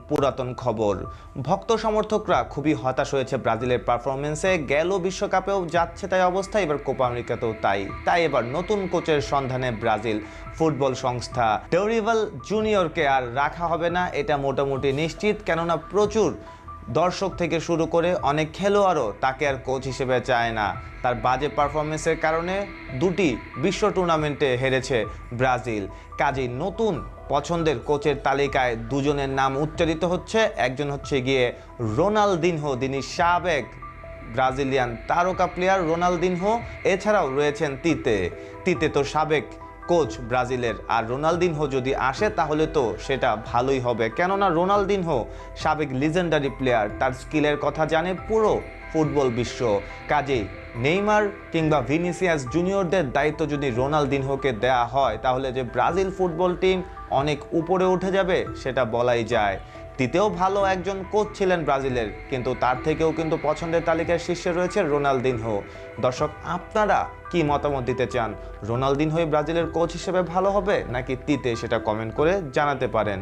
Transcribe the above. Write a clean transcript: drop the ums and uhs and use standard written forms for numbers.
পুরাতন খবর। ভক্ত সমর্থকরা খুবই হতাশ হয়েছে ব্রাজিলের পারফরমেন্সে। গেল বিশ্বকাপেও যাচ্ছে তাই অবস্থা, এবার কোপা আমেরিকাতেও তাই এবার নতুন কোচের সন্ধানে ব্রাজিল। ফুটবল সংস্থা ডরিভাল জুনিয়রকে আর রাখা হবে না, এটা মোটামুটি নিশ্চিত। কেননা প্রচুর দর্শক থেকে শুরু করে অনেক খেলোয়াড়ও তাকে আর কোচ হিসেবে চায় না। তার বাজে পারফরমেন্সের কারণে দুটি বিশ্ব টুর্নামেন্টে হেরেছে ব্রাজিল। কাজেই নতুন পছন্দের কোচের তালিকায় দুজনের নাম উচ্চারিত হচ্ছে। একজন হচ্ছে গিয়ে রোনালদিনহো, যিনি সাবেক ব্রাজিলিয়ান তারকা প্লেয়ার রোনালদিনহো। এছাড়াও রয়েছেন তিতে তো সাবেক কোচ ব্রাজিলের। আর রোনালদিনহো যদি আসে তাহলে তো সেটা ভালোই হবে, কেননা রোনালদিনহো সাবেক লিজেন্ডারি প্লেয়ার, তার স্কিলের কথা জানে পুরো ফুটবল বিশ্ব। কাজেই নেইমার কিংবা ভিনিসিয়াস জুনিয়রদের দায়িত্ব যদি রোনালদিনহোকে দেয়া হয় তাহলে যে ব্রাজিল ফুটবল টিম অনেক উপরে উঠে যাবে সেটা বলাই যায়। তিতেও ভালো একজন কোচ ছিলেন ব্রাজিলের, কিন্তু তার থেকেও কিন্তু পছন্দের তালিকার শীর্ষে রয়েছে রোনালদিনহো। দর্শক, আপনারা কি মতামত দিতে চান? রোনালদিনহোই ব্রাজিলের কোচ হিসেবে ভালো হবে নাকি তিতে? সেটা কমেন্ট করে জানাতে পারেন।